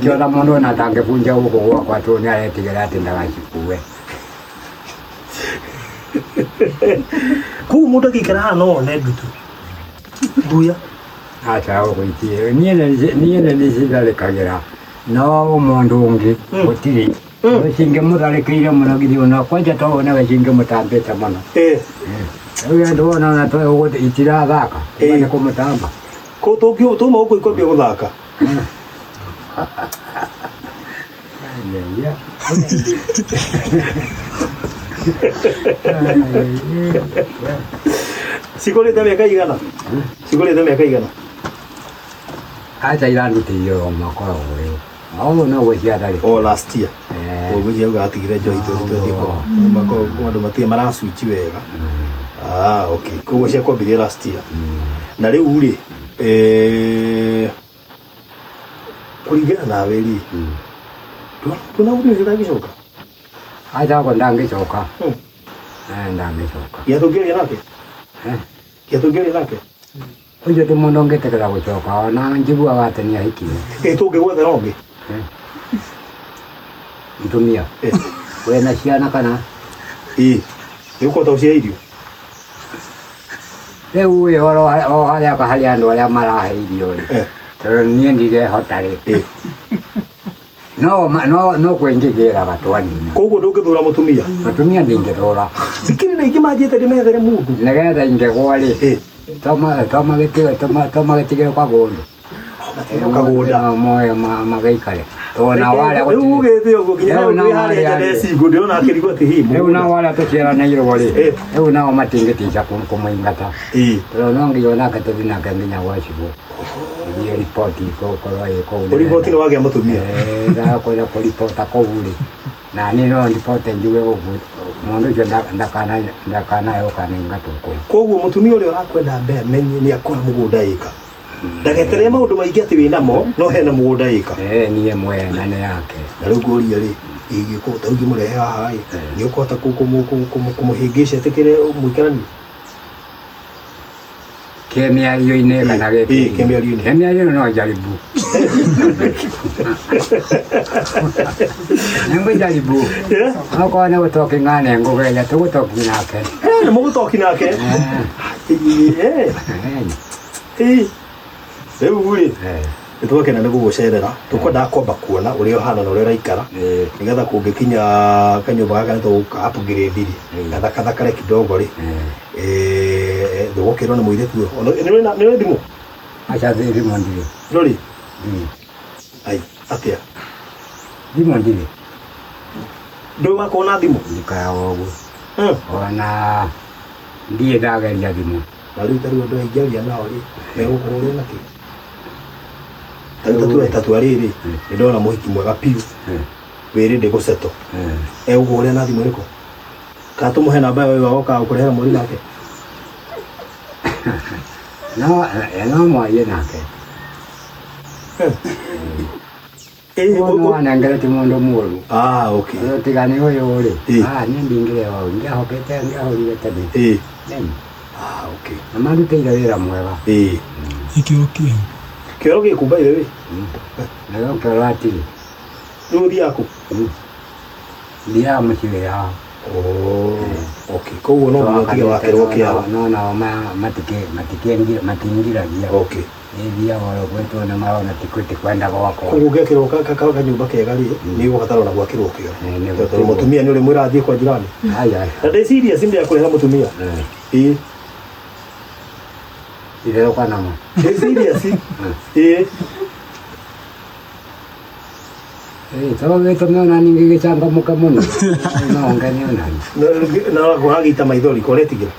kĩona mũndũ ona atangĩbunja gũkũ gwakwa tondũ nĩ aretigĩra atĩ ndagacikue kũu mũndũ agĩikara haha no one ndutu mbuya aca gũgũitie niĩ nĩ citharĩkagĩra no mũndũ ũngĩ gũtirĩ cingĩmũtharĩkĩire mũno githĩ ona kwanja to onaga cingĩmũtambĩte mũno rĩu andũ ona itirathaka nĩ kũmũtamba tũma gũkũ ikũmbia gũthaka Sikolete miaka igana. Sikolete miaka igana. Acha irandutirio mwaka ũyũ. Au no gũcia ndari. Oh, last year. Gũcia ũgatigire njohi twĩthiko. Maũndũ matirĩ maraswitch wega. Okay. Koguo cia kwambirie last year. Na rĩu rĩ kũringana nawe rĩ tunaũrĩrĩra gĩcoka. Acha ko ndangĩcoka. Ndangĩcoka. Gĩatũngĩria nake? Gĩatũngĩria nake? Ũcio ti mũndũ ũngĩtĩkĩra gũcoka ona njiguaga atĩ nĩahikire. Tũngĩgwethera ũngĩ? Mũtumia. Wĩna ciana kana? Nĩũkũhota gũcihe irio? Rĩu ũhoro o harĩa harĩ andũ arĩa marahe irio rĩ, tondũ niĩ ndirehota rĩ, no kwĩngĩgĩraga twanina. Koguo ndũngĩthũra mũtumia? Mũtumia ndingĩthũra. Sikiri na ingĩ manjĩte ndĩmethere mũndũ. Nĩgetha ingĩgwa rĩ, to magĩtigĩre kagũndũ. Kagũnda moyo magĩikare. Ona wale rĩu ũgĩthĩ ũguo nginya harĩa ndecigũ ndĩrona akĩrigwo atĩ hihi. Rĩu nao wale tũciaranĩirwo rĩ, rĩu nao matingĩtica kũmũingata. Tondũ no nginya onake tũthiĩ nake nginya gwa cibũ. Thiĩ riboti gũkorwo ĩ kũu. Riboti nĩ wagĩa mũtumia? Ndakwenda kũribota kũu rĩ. Na niĩ no riboti njuge ũguo mũndũ ũcio ndakanayo kana ingatwo kũu. Koguo mũtumia ũrĩa ũrakwenda menye nĩakora mũgũnda ĩka. Ndageterere maũndũ maingĩ atĩ wĩ namo no hena mũgũnda ĩka. Niĩ mwena nĩ yake. Na rĩu ngũria rĩ ingĩkũhota ũngĩmũrehe haha ĩ nĩũkũhota kũmũhĩngĩca etĩkĩre mũikaranie? Kĩmĩario-inĩ kana gĩkĩ? Kĩmĩario-inĩ. Kĩmĩario no njaribu. Nĩngũjaribu. Okorwo nĩ gũtoki ng'ane ngũgeria tũgũtoki nake. Nĩ mũgũtoki nake? Rĩu rĩ nĩtwakena nĩ gũgũcerera tũkwendaga kwamba kuona ũrĩa ũhana na ũrĩa ũraikara nĩgetha kũngĩkinya kanyũmba gaka nĩtũgũka upgrade gathakathakare kidogo rĩ ndũgũkĩrwo nĩ mũirĩtu ũyũ. Nĩwe thimũ? Aca thimũ ndirĩ. Ndũrĩ? Ai atĩa? Thimũ ndirĩ. Ndũĩ wakorwo na thimũ? Ndikaya ũguo. Ona ndiĩ ndageria thimũ. Na rĩu tarĩu andũ aingĩ aria nao rĩ megũkũhũrĩra nakĩ? Tatua rĩrĩ nĩndona mũhiki mwega piũ wĩrĩ ndĩgũceto egũkũhũrĩra na thimũ ĩrĩkũ? Kana tũmũhe namba ĩyo wagoka gũkũrehera mweri nake? No mwarie nake. Wanengereti mũndũ mũru. Okay. Tigani ũyũ rĩ niĩ ndingĩreba ngĩahokete ngĩahũrire tene. Okay. Na marutĩire wĩra mwega. Ikĩro kĩo. Kĩoro gĩkũ by the way? Nayo kĩoro atirĩ. Rĩu ũthiaga kũ? Thiaga mũciĩ wĩra. Okay. Koguo no mũtige wakĩrwo kĩao. No nao matingiragia. Okay. Nĩthiaga oro gwĩtwo nĩ marona tikwĩtĩ kwenda gwakwa. Koguo ũngĩakĩrwo kanyũmba kega rĩ nĩũgũbatara na gwakĩrwo kĩo. Tondũ mũtumia nĩ ũrĩ mũrathiĩ kwa jirani. Na ndĩ serious ndĩakũrehera mũtumia. Ireoka nama. Serious? Tondũ gĩtũmĩona ningĩ gĩcangamũka mũno. No ngene onani. Na kũragĩita maithori kũretigĩra?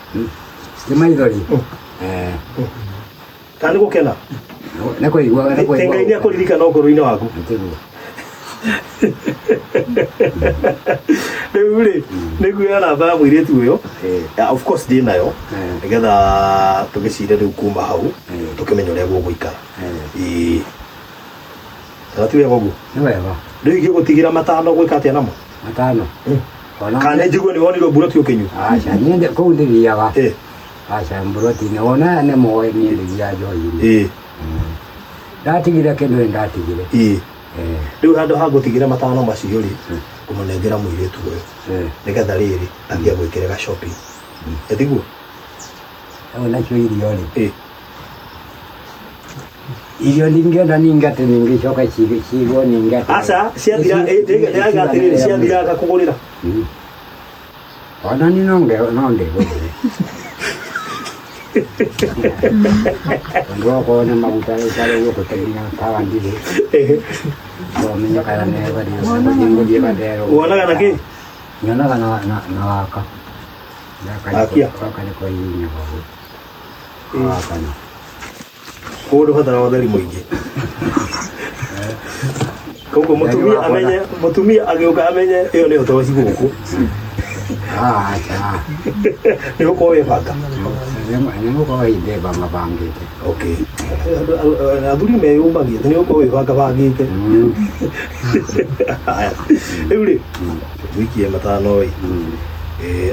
Ti maithori. Kana nĩ gũkena? Nĩ kũigua. Ngai nĩakũririkana ũkũrũ-inĩ waku. Rĩu rĩ nĩkuoya namba ya mũirĩtu ũyũ of course ndĩ nayo nĩgetha tũgĩcire rĩu kuma hau tũkĩmenya ũrĩa gũgũikara. Kana ti wega ũguo? Nĩ wega. Rĩu ingĩgũtigĩra matano gwĩka atĩa namo? Matano? Kana njigue nĩ wonirwo mburoti ũkĩnyua? Aca niĩ kũu ndĩthiaga. Aca mburoti-inĩ wona nĩ moĩ niĩ ndĩthiaga njohi-inĩ. Ndatigire kĩndũ nĩ ndatigire. Rĩu handũ ha gũtigĩra matano macio rĩ kũmũnengera mũirĩtu ũyũ nĩgetha rĩrĩ athiĩ agwĩkĩre ga shopping. Etiguo? Nacio irio rĩ irio ndingĩenda ningĩ atĩ ningĩcoka cigwo ningĩ atĩ. Aca ciathira atĩrĩrĩ ciathira agakũgũrĩra? Ona niĩ no ndĩgũrĩre. Ndio kwa na maguta yale huko kutegea kawa ndile. Kwa mimi kana ne bali ngo die badero. Unaona naki? Niona na waka. Akia Kwa kale kwa hii nyako. wakana Kodo hatara wadari mwingi. Koko mutumia ageuka amenye iyo ni utoshi guku. Acha. Ni uko webaka. Ni uko waibeba mabangite. Okay. Aduri meyumbagite ni uko webaka bagite. Euri. Wiki ya matano oi.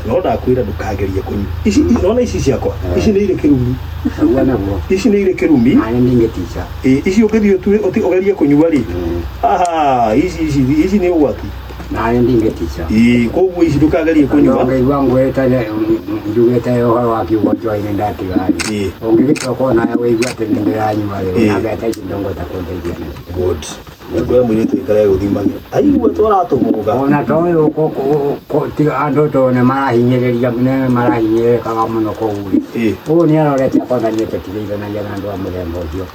No ndakwira ndukagerie kunyu. Ici nona ici ciakwa. Ici ni ile kirumi. Wana mo. Ici ni ile kirumi. Ani ndingetisha. Ici ugerie tu ugerie kunyua ri. Aha, ici ni ugwati. Nani ndingetisha. Koguo ici ndukagerie kunyua. Ngai wangu etale njugete yo wa kiugo kyo ine ndatigani. Ongigitwa kona ya weigwa tene ndanywa le. Na gata ici ndongo takondeithia. Good. Ndio mwini tukare guthimagia. Aigua twaratuguga. Ona toyo ko tiga ando to ne marahinyereria ne marahinyerekaga muno ko uri. Ni arorete kona nyete tigire na yana ndo amurembo cio.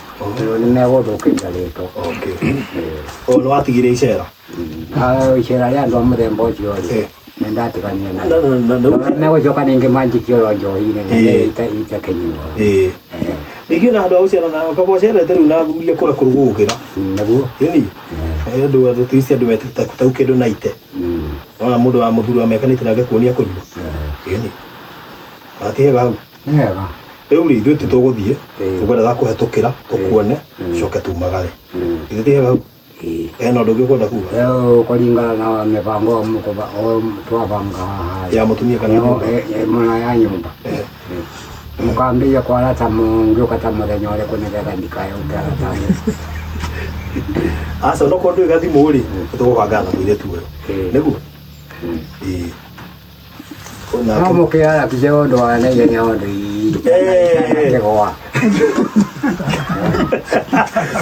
Ni meguthukia rito. Okay. No atigire icera. Icera ria ndo amurembo cio ri. Ndatigania na. Nego joka ninge manjikio ronjo ine ita kenyuo. Igina ndo ucera na kabocera teru na gulia kura kurugugira. Naguo. Yeni. Ndo atutisi andu metita kutauke ndo naite. Ona mundu wa muthuru amekanite na gakuonia kunyu. Yeni. Atiega. Nega. Euri ndu tutuguthie. Tugwenda gakuhetukira tukuone coke tumagare. Itiega. No ndugikwenda kuga. Kuringana na mipango mukoba o twabanga ya mutumia kana mwana ya nyumba. Mukambia kwa lata mungu kata muthenya ule kunegera ndikayo utaratamu. Asa no kondo gathi muri tugubangana mwire tuwe. Niguo. Ona mukiara kijo ndo ana yenya ondo tegwa.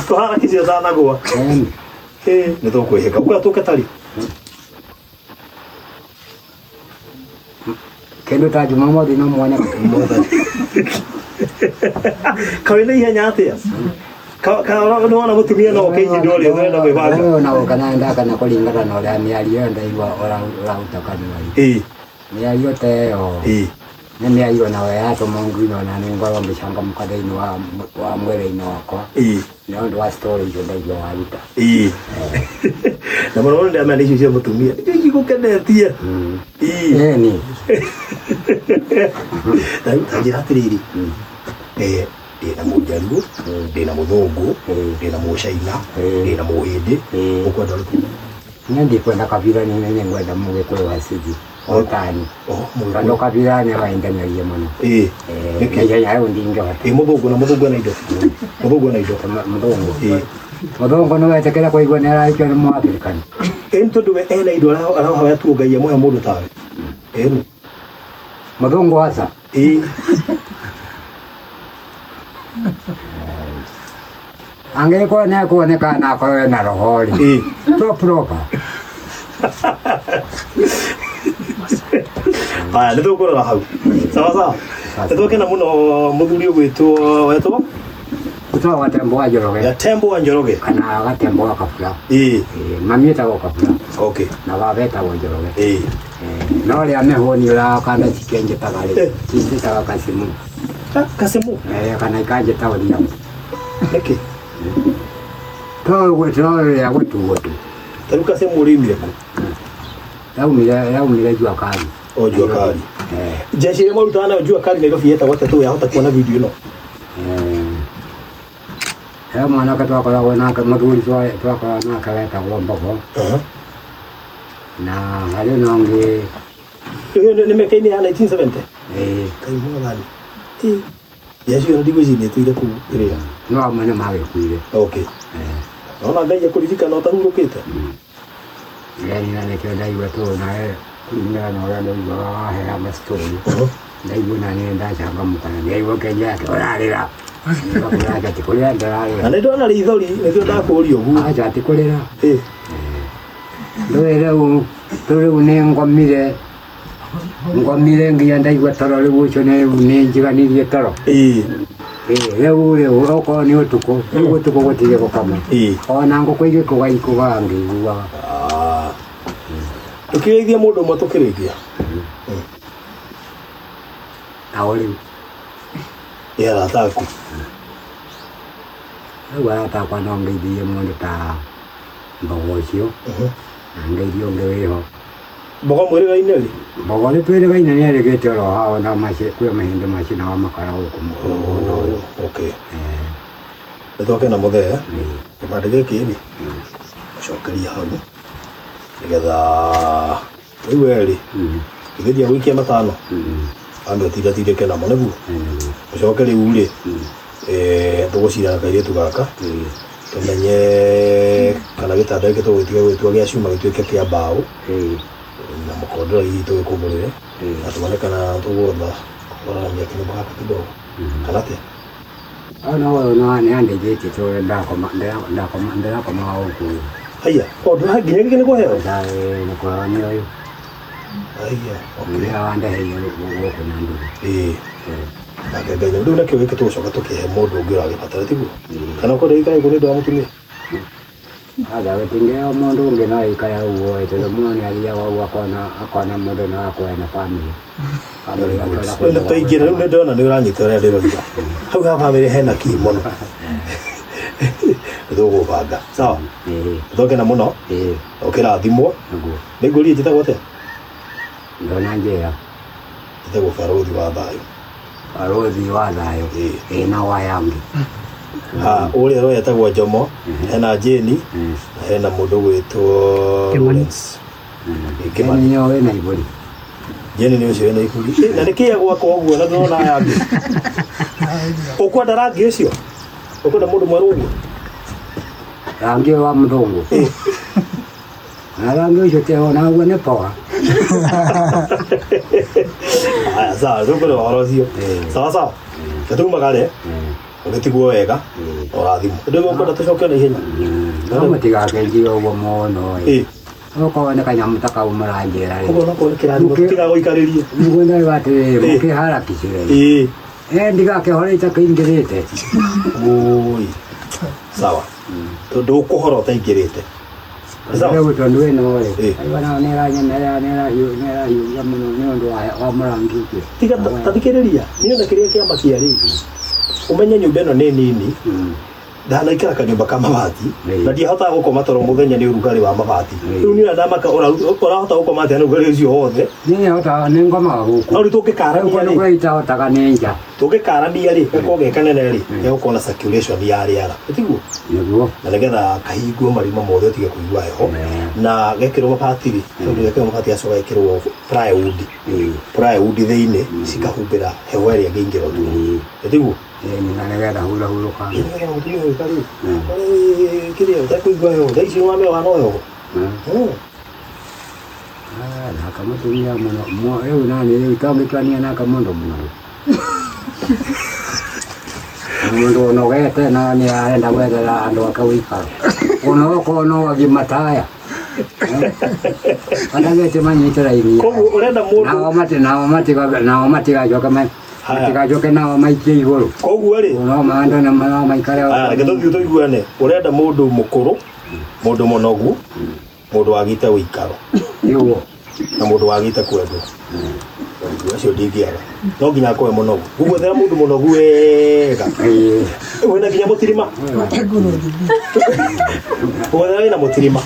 Tuhara kijo sana gwa. Ni tukwihika ukatuka tari. Kendo ta Jumamosi no mwana kumoda. Kawina ihenya atia. No wana mutumia no keiji ndole wenda kwibanga. No kana ndaka na kulingana na ule miario ndaiwa ora utakani. Miario teo. Ni miario na we ato mungu ino na ngoro mbishanga mukadaini wa mwere ino wako. Ni ndo wa story jo ndaiwa waruta. Na mwana ndio ameandisha mutumia. Iki kukenetia. Ni. Tajira tiriri. Ndina mujaruo, ndina muthungu, ndina mucaina, ndina muhindi, ukwenda riku. Nindi kwenda kabira ni nene ngwenda mugikwe wa siji. Otani. Kando kabira ne waendanagie muno. Ngeja yayo ndinge wate. Muthungu na indo. Muthungu na indo. Muthungu. Muthungu no wetekera kwa igwa nera ikyo ni muafrikani. Ento ndwe ena indo araho hawatu ngai moya mundu tawe. Muthungu hasa. Angekuwa na kuonekana kwa na roholi. Proper. Haya, ndio uko na hau. Sawa. Ndio kena muno muthuri gwitwo wetwa? Kutoa watembo wa Njoroge. Ya tembo wa Njoroge. Kana watembo wa Kafula. Mami etagwo Kafula. Okay. Na baba etagwo Njoroge. No ria meho ni ura kana chikenje tagare. Chindi taga Kasimu. Kasimu. Kana ikaje taworia. Okay. Todo ya wetu. Taruka Kasimu ulimire ku. Yaumire jua kali. Jua kali. Jeshi lemo mtana jua kali ndio fieta wote tu ya hata kuona video no. Mwana katwakora wona muthuri twakora na kaweta gombogo. Na hali nonge ni mekaini ya 1970. Kai mwana. Jeshi ndio jini tu ile ku ile. No amana mawe kuile. Okay. Ona ngai kulifika na utahurukite. Yani na nekenda iwe tu na kulingana na wale ndio haya mastori. Ndio na nenda changamuka na ndio kenja orarira. Ane ndo na ithori ndio ndakurio hu acha tikolera ndo ne ngomire ngiya ndaigwa toro riu cio ne njiganirie toro rĩu ũroko nĩ ũtukũ rĩu ũtukũ gũtirĩ gũkama ona ngũkũ igĩkũga ngĩiguaga ũkĩrĩithia mũndũ ũmwe tũkĩrĩithia ao rĩu Era taku. Arata kwa no ngeithie mundu ta mbogo cio. Ngeithio ngeweho. Mbogo mwiri ga ineli. Mbogo ni twiri ga ineli aregete ro hao na mace kwi mahinde mace na makara huko mukono. Okay. Nitoke na muthee. Kibande giki ni. Cokeria hau. Nigetha riu eri. Igithia gwikia matano. Ando tigatithike namo niguo. Ucoke riu ri. Tugucira kairitu gaka. Tumenye kana gitanda giki tugwitiga gwitua gia cuma gituike kia mbao. Na mukondo hii tugikugurire. Na tumane kana tugotha kurangia kindu gaka kidogo. Kana te. No andĩgĩte tũ ndakoma huku. Haya, nginya gĩkĩ nĩ kũheo? Nĩ kwao nĩ ũyũ. Haya, Nĩ wandeheire gũkũ na ndũrĩ. Nake Ngai rĩu nakĩo gĩkĩ tũgũcoka tũkĩhe mũndũ ũngĩ ũragĩbatara tiguo? Kana ũkwenda gĩikare ũguo nĩ ũndũ wa mũtumia? Gĩtingĩheo mũndũ ũngĩ no gĩikare ũguo tondũ mũndũ nĩ athiaga ũguo akona mũndũ no akorwo na family. Tũingĩra rĩu nĩ ndĩrona nĩ ũranyita ũrĩa ndĩroiga. Hau ha family hena kii mũno. Nĩtũgũbanga. Sawa? Tũtoke na mũno? Ũkĩrathimwo? Nĩngũrie njĩtagwo atĩa? Ndona njĩra. Njĩtagwo Barothi wa thayũ. Barothi wa thayũ. Na Wayangi. Ũrĩa roya etagwo Njomo, hena Jane, na hena mũndũ gwĩtwo Lawrence. Jane nĩo wĩna iburi. Jane nĩ ũcio wĩna iburi. Na nĩkĩĩ gwakwa ũguo na ndĩrona aya angĩ. Ũkwenda rangi ũcio? Ũkwenda mũndũ mwerũ ũguo? Rangi wa mũthũngũ. Na rangi ũcio teho naguo nĩ poa. Aya, sawa, rĩu wahoro ũcio. Sawa sawa. Tũtaumaga rĩ? Ũgĩtigwo wega, ũrathimwo. Ndĩrĩ ũkwenda tũcoke na ihenya. No mũtigakenjie ũguo mũno. Okorwo nĩ kanyamũ ta kau mũranjĩra rĩ. Ũguo nakuo nĩ kĩrathimo tũtigagũikarĩrie. Nĩguo atĩ mũkĩharakicire. Ndigakĩhore itakĩingĩrĩte. Ui. Sawa. Tondũ ũkũhora ũtaingĩrĩte. Rĩu tondũ ĩno rĩ. Nĩ ĩranyua mũno nĩ ũndũ wa mũrangi ũcio. Tiga tathikĩrĩria. Niĩ na kĩrĩa kĩama kĩarĩ. Ũmenye nyũmba ĩno nĩ nini. Ndanaikara kanyũmba ka mabati na ndiahotaga gũkoma toro mũthenya nĩ ũrugarĩ wa mabati. Rĩu niĩ ndamaka ũrahota gũkoma atĩa na ũrugarĩ ũcio wothe? Niĩ hotaga nĩ ngomaga gũkũ. No rĩu tũngĩkarania rĩ. Nĩguo itahotaga nĩ nja. Tũngĩkarania rĩ, gakorwo ge kanene rĩ, gũkorwo na circulation ya rĩera. Tiguo? Nĩguo. Na nĩgetha kahingwo marima mothe ũtige kũigua heho. Na gekĩrwo mabati rĩ, tondũ gekĩrwo mabati gacoka gekĩrwo plywood. Plywood thĩinĩ cikahumbĩra heho ĩrĩa ĩngĩingĩra ũtukũ. Tiguo? Na nĩgetha hurahurũka. Kĩrĩa ũtekũigua heho, thaa ici wamĩoha no heho. Naka mũtumia mũno, rĩu nani rĩu tongĩtuania naka mũndũ mũno. Mũndũ ũnogete na nĩ arenda gwethera andũ ake ũikaro. Onokorwo no agĩmataya. Andagete manyite raini. Koguo ũrenda mũndũ nao matigacoke matigacoke nao maikie igũrũ. Koguo rĩ no maando na maikare. Reke tũiguane. Ũrenda mũndũ mũkũrũ, mũndũ mũnogu, mũndũ wagĩte ũikaro. Nĩguo. Na mũndũ wagĩte kwendwo. Ũcio ndingĩaga. No nginya akorwo mũnogu. Gũgwethera mũndũ mũnogu wega. Wĩna nginya mũtirima. Ũgwethera wĩna mũtirima.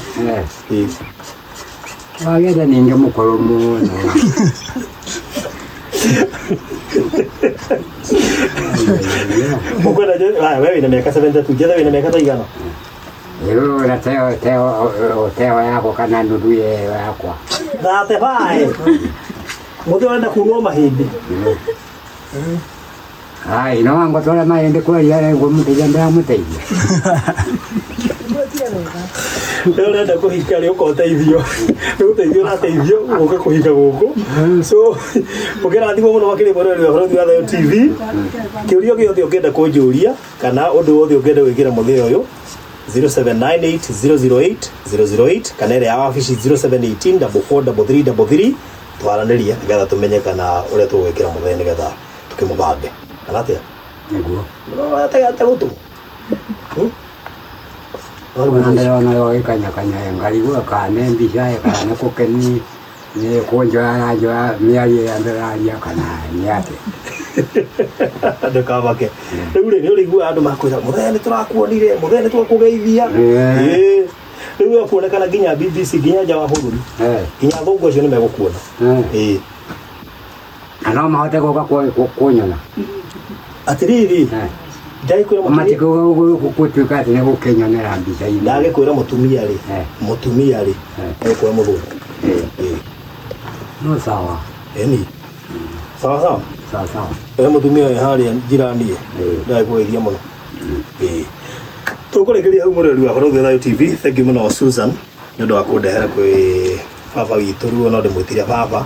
Wagĩte ningĩ mũkũrũ mũno. Ũkwenda wewe wĩna mĩaka 72, jetha wĩna mĩaka ta igana? Rĩu na teo yako kana nuthu ĩyo yakwa. 35. Mũthĩ ũrenda kuumwo mahĩndĩ. Ai, no angotwara mahĩndĩ kwĩria nĩguo mũteithia ndĩramũteithia. Rĩu ũrenda kũhika rĩ ũkoteithio. Nĩgũteithio ũrateithio ũgoka kũhika gũkũ. So ũkĩrathimwo mũno makĩria mũno rĩu Barothi wa Thayũ TV. Kĩũria gĩothe ũngĩenda kũnjũria kana ũndũ wothe ũngĩenda gwĩkĩra mũthĩ ũyũ 0798008008 kana ĩrĩa ya wabici 0718443333 twaranĩria nĩgetha tũmenye kana ũrĩa tũgwĩkĩra mũthenya nĩgetha tũkĩmũbange kana atĩa. Nĩguo. Atĩa gũtũ. Ndĩrona yo ĩkanyakanya ngarigua kana nĩ mbica kana nĩ kũkeni nĩ kũnjoya mĩario ya ndĩraria kana nĩ atĩa. ndukabake riu ri ni urigua andu makwira muthene turakuonire muthene twakugeithia riu akuonekana nginya BBC nginya nja wa bururi nginya thungu acio ni megukuona ano mahote goka kuonyona atiriri ndaikwira gutwika ati ni gukenyonera mbica-ini ndagikwira mutumia ri ekwa muthuri no sawa eni sawa mutumia haria njirani ndaigwithia muno tukurekeria hau murori wa Horo Thayũ TV. Thank you muno Susan nĩ ũndũ wa kũndehera kwĩ baba witũ. Rĩu no ndĩmwĩtire baba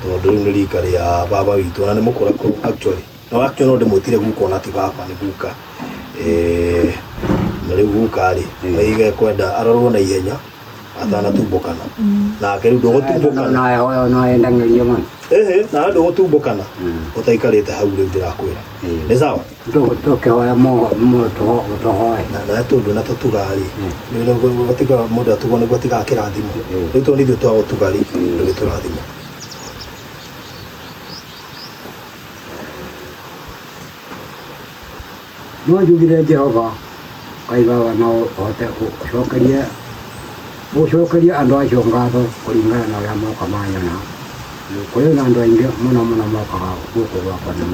tondũ rĩu nĩ rika rĩa baba witũ na nĩ mũkũrakũ actually no ndĩmwĩtire guka ona ti baba nĩ guka na rĩu guka rĩ aige kwenda arorwo na ihenya atanatumbũkana nake rĩu ndũgũtumbũkana no endangerio man na ndũgũtumbũkana ũtaikarĩte hau rĩu ndĩrakwĩra nĩ sawa tukihoya mũndũ tũhoe na tondũ na tũtugarĩ nĩguo gũtiga mũndũ atugwo nĩguo atigakĩrathimo rĩu tondũ nĩ ithuĩ twagũtugarĩ ndũgĩtũrathimo no njugire Jehova Ngai baba no ũhote gũcokeria andũ acio ngatho kũringana na ũrĩa moka manyona kũrĩ na andũ aingĩ mũno mokaga gũkũ gwakwa na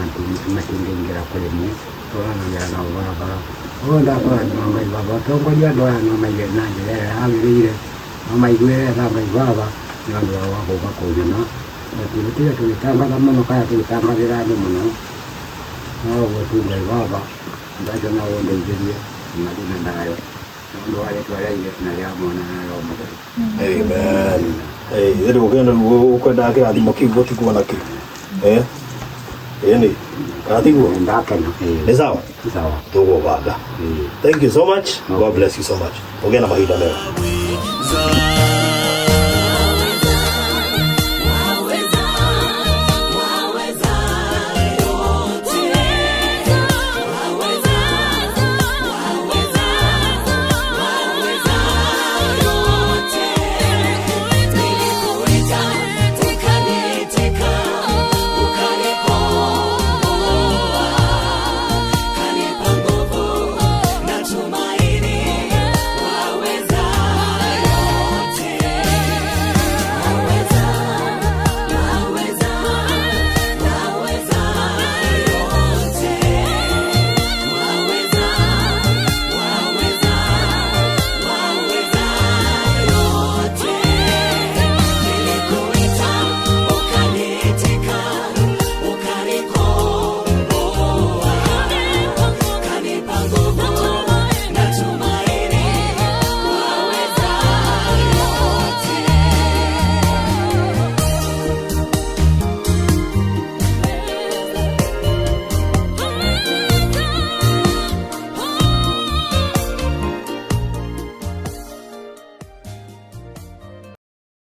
matingĩingĩra kũrĩ niĩ tũranagĩra nao barabara ũguo ndakũrathima Ngai baba ũtongoria andũ aya no maige na njĩra ĩrĩa yagĩrĩire no maiguĩre tha Ngai baba nĩ ũndũ wa gũka kũnyona tũtigũtiga tũgĩtangatha mũno kana tũgĩtangathĩra andũ mũno no ũguo tu Ngai baba ndacio no ũndeithĩrie madina ndayo ndo wale twaraire na ya mwana na roho mũtheru amen rĩu ũkĩenda ũkwendaga kĩrathimo kĩu gũtiguo nakĩ ĩni karatiguo ndakena nĩ sawa tũgũbanga. Thank you so much. God bless you so much. Ũgĩe na mahinda mega.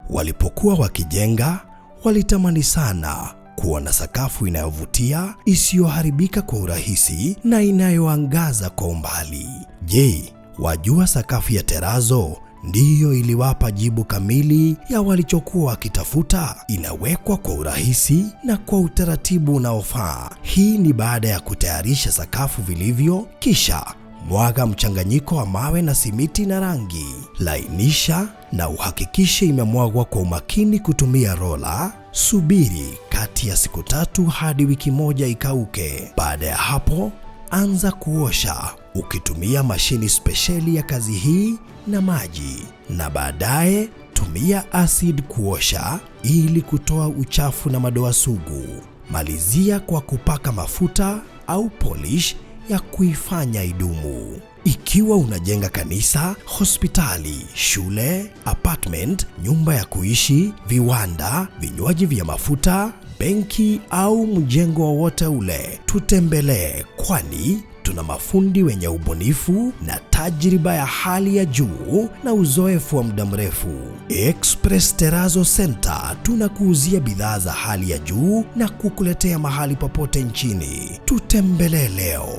Walipokuwa wakijenga, walitamani sana kuona sakafu inayovutia, isiyoharibika kwa urahisi na inayoangaza kwa umbali. Je, wajua sakafu ya terazo ndiyo iliwapa jibu kamili ya walichokuwa wakitafuta? Inawekwa kwa urahisi na kwa utaratibu unaofaa. Hii ni baada ya kutayarisha sakafu vilivyo, kisha mwaga mchanganyiko wa mawe na simiti na rangi. Lainisha na uhakikishe imemwagwa kwa umakini kutumia rola. Subiri kati ya siku 3 hadi wiki 1 ikauke. Baada ya hapo, anza kuosha ukitumia mashini spesheli ya kazi hii na maji, na baadaye tumia acid kuosha ili kutoa uchafu na madoa sugu. Malizia kwa kupaka mafuta au polish ya kuifanya idumu. Ikiwa unajenga kanisa, hospitali, shule, apartment, nyumba ya kuishi, viwanda, vinywaji vya mafuta, benki au mjengo wowote ule, tutembelee, kwani tuna mafundi wenye ubunifu na tajriba ya hali ya juu na uzoefu wa muda mrefu. Express Terazo Center tunakuuzia bidhaa za hali ya juu na kukuletea mahali popote nchini. Tutembelee leo,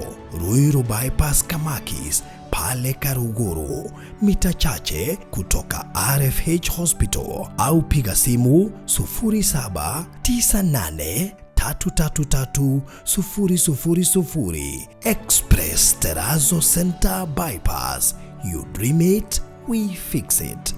Ruiru Bypass Kamakis, pale Karuguru, mita chache kutoka RFH Hospital, au piga simu 0798 333 Express Terazo Center Bypass. You dream it, we fix it.